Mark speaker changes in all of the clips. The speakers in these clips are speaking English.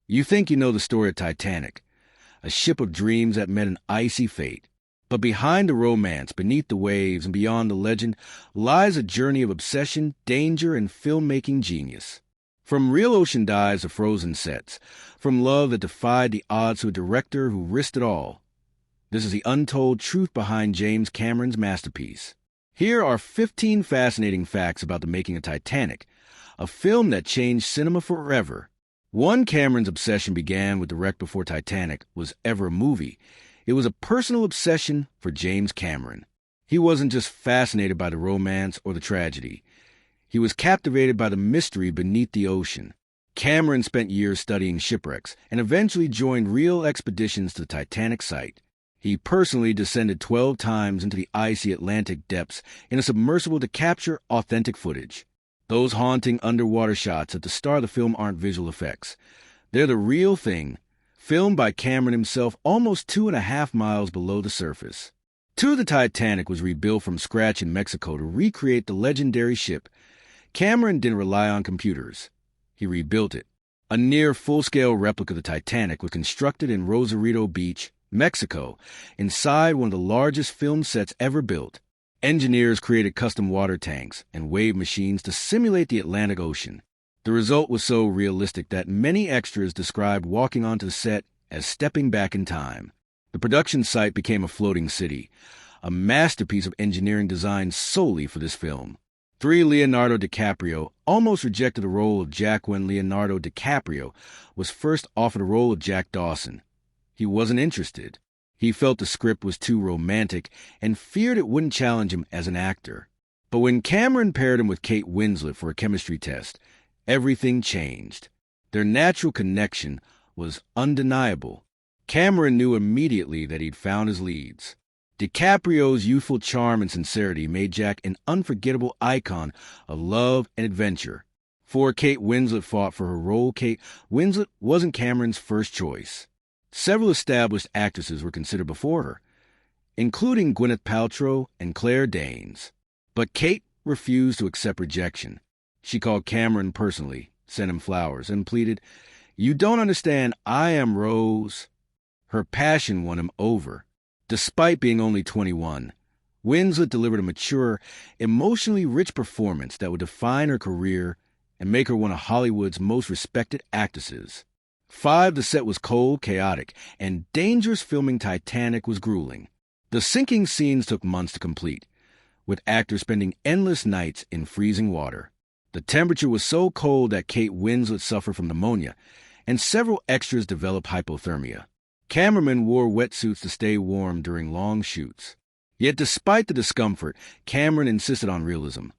Speaker 1: You think you know the story of Titanic, a ship of dreams that met an icy fate. But behind the romance, beneath the waves, and beyond the legend, lies a journey of obsession, danger, and filmmaking genius. From real ocean dives to frozen sets, from love that defied the odds to a director who risked it all. This is the untold truth behind James Cameron's masterpiece. Here are 15 fascinating facts about the making of Titanic, a film that changed cinema forever. One, Cameron's obsession began with the wreck before Titanic was ever a movie. It was a personal obsession for James Cameron. He wasn't just fascinated by the romance or the tragedy. He was captivated by the mystery beneath the ocean. Cameron spent years studying shipwrecks and eventually joined real expeditions to the Titanic site. He personally descended 12 times into the icy Atlantic depths in a submersible to capture authentic footage. Those haunting underwater shots at the start of the film aren't visual effects. They're the real thing, filmed by Cameron himself almost 2.5 miles below the surface. The Titanic was rebuilt from scratch in Mexico to recreate the legendary ship. Cameron didn't rely on computers. He rebuilt it. A near full-scale replica of the Titanic was constructed in Rosarito Beach, Mexico, inside one of the largest film sets ever built. Engineers created custom water tanks and wave machines to simulate the Atlantic Ocean. The result was so realistic that many extras described walking onto the set as stepping back in time. The production site became a floating city, a masterpiece of engineering designed solely for this film. 3, Leonardo DiCaprio almost rejected the role of Jack when Leonardo DiCaprio was first offered a role of Jack Dawson. He wasn't interested. He felt the script was too romantic and feared it wouldn't challenge him as an actor. But when Cameron paired him with Kate Winslet for a chemistry test, everything changed. Their natural connection was undeniable. Cameron knew immediately that he'd found his leads. DiCaprio's youthful charm and sincerity made Jack an unforgettable icon of love and adventure. Before Kate Winslet fought for her role, Kate Winslet wasn't Cameron's first choice. Several established actresses were considered before her, including Gwyneth Paltrow and Claire Danes. But Kate refused to accept rejection. She called Cameron personally, sent him flowers, and pleaded, "You don't understand, I am Rose." Her passion won him over. Despite being only 21, Winslet delivered a mature, emotionally rich performance that would define her career and make her one of Hollywood's most respected actresses. 5, the set was cold, chaotic, and dangerous. Filming Titanic was grueling. The sinking scenes took months to complete, with actors spending endless nights in freezing water. The temperature was so cold that Kate Winslet suffered from pneumonia, and several extras developed hypothermia. Cameramen wore wetsuits to stay warm during long shoots. Yet despite the discomfort, Cameron insisted on realism.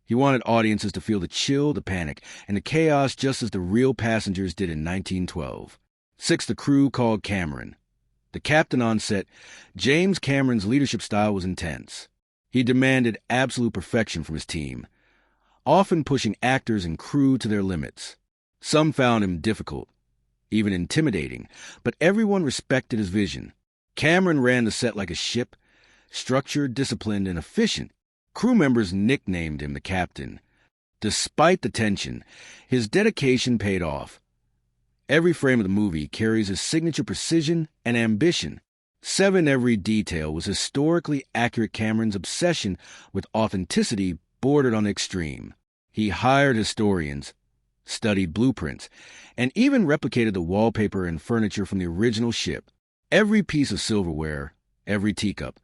Speaker 1: He wanted audiences to feel the chill, the panic, and the chaos just as the real passengers did in 1912. 6, the crew called Cameron. The captain on set, James Cameron's leadership style was intense. He demanded absolute perfection from his team, often pushing actors and crew to their limits. Some found him difficult, even intimidating, but everyone respected his vision. Cameron ran the set like a ship, structured, disciplined, and efficient. Crew members nicknamed him the captain. Despite the tension, his dedication paid off. Every frame of the movie carries his signature precision and ambition. 7, every detail was historically accurate. Cameron's obsession with authenticity bordered on the extreme. He hired historians, studied blueprints, and even replicated the wallpaper and furniture from the original ship. Every piece of silverware, every teacup,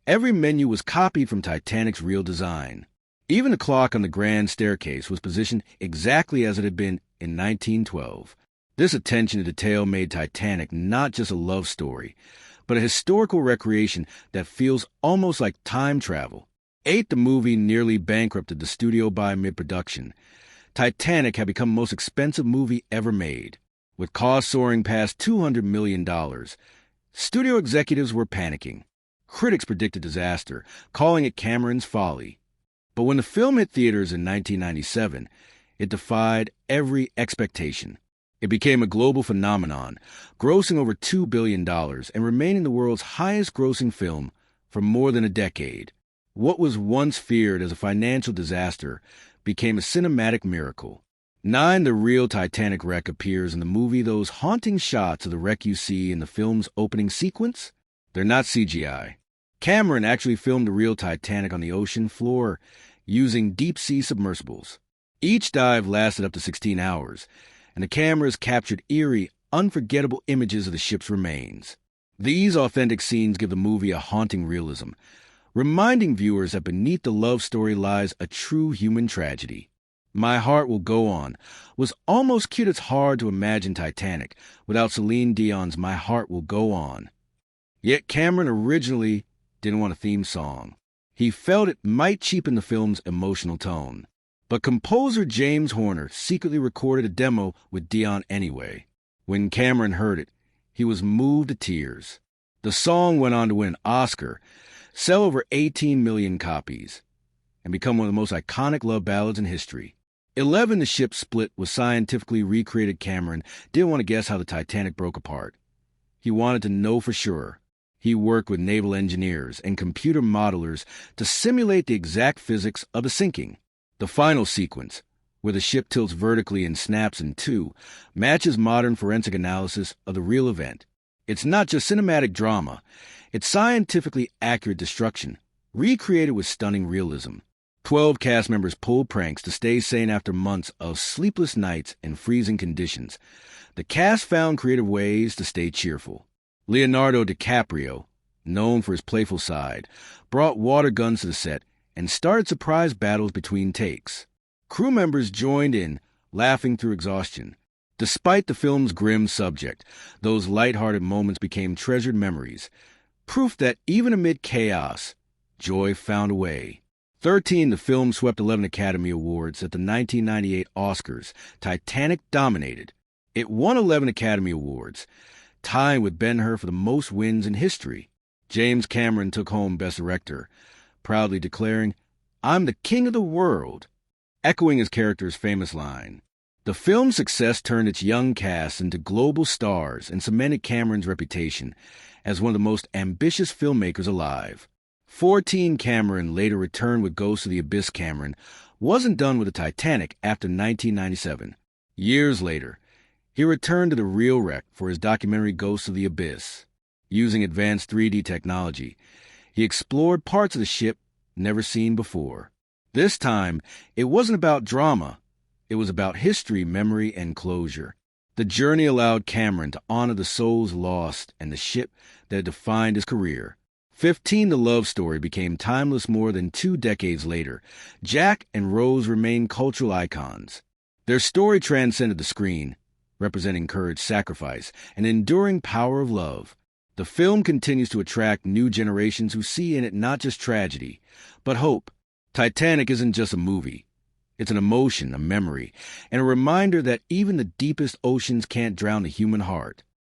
Speaker 1: every menu was copied from Titanic's real design. Even the clock on the grand staircase was positioned exactly as it had been in 1912. This attention to detail made Titanic not just a love story, but a historical recreation that feels almost like time travel. 8, the movie nearly bankrupted the studio by mid-production. Titanic had become the most expensive movie ever made. With costs soaring past $200 million, studio executives were panicking. Critics predicted disaster, calling it Cameron's folly. But when the film hit theaters in 1997, it defied every expectation. It became a global phenomenon, grossing over $2 billion and remaining the world's highest-grossing film for more than a decade. What was once feared as a financial disaster became a cinematic miracle. 9. The real Titanic wreck appears in the movie. Those haunting shots of the wreck you see in the film's opening sequence, they're not CGI. Cameron actually filmed the real Titanic on the ocean floor using deep-sea submersibles. Each dive lasted up to 16 hours, and the cameras captured eerie, unforgettable images of the ship's remains. These authentic scenes give the movie a haunting realism, reminding viewers that beneath the love story lies a true human tragedy. My Heart Will Go On was almost cute. It's hard to imagine Titanic without Celine Dion's My Heart Will Go On. Yet Cameron originally didn't want a theme song. He felt it might cheapen the film's emotional tone. But composer James Horner secretly recorded a demo with Dion anyway. When Cameron heard it, he was moved to tears. The song went on to win an Oscar, sell over 18 million copies, and become one of the most iconic love ballads in history. 11. The ship split was scientifically recreated. Cameron didn't want to guess how the Titanic broke apart. He wanted to know for sure. He worked with naval engineers and computer modelers to simulate the exact physics of the sinking. The final sequence, where the ship tilts vertically and snaps in two, matches modern forensic analysis of the real event. It's not just cinematic drama, it's scientifically accurate destruction, recreated with stunning realism. 12 cast members pulled pranks to stay sane after months of sleepless nights and freezing conditions. The cast found creative ways to stay cheerful. Leonardo DiCaprio, known for his playful side, brought water guns to the set and started surprise battles between takes. Crew members joined in, laughing through exhaustion. Despite the film's grim subject, those lighthearted moments became treasured memories, proof that even amid chaos, joy found a way. 13. The film swept 11 Academy Awards at the 1998 Oscars. Titanic dominated. It won 11 Academy Awards, tying with Ben-Hur for the most wins in history. James Cameron took home Best Director, proudly declaring, "I'm the king of the world," echoing his character's famous line. The film's success turned its young cast into global stars and cemented Cameron's reputation as one of the most ambitious filmmakers alive. 14. Cameron later returned with Ghost of the Abyss. Cameron wasn't done with the Titanic after 1997. Years later, he returned to the real wreck for his documentary Ghost of the Abyss. Using advanced 3D technology, he explored parts of the ship never seen before. This time, it wasn't about drama. It was about history, memory, and closure. The journey allowed Cameron to honor the souls lost and the ship that defined his career. 15. The love story became timeless more than 2 decades later. Jack and Rose remain cultural icons. Their story transcended the screen, representing courage, sacrifice, and enduring power of love. The film continues to attract new generations who see in it not just tragedy, but hope. Titanic isn't just a movie. It's an emotion, a memory, and a reminder that even the deepest oceans can't drown the human heart.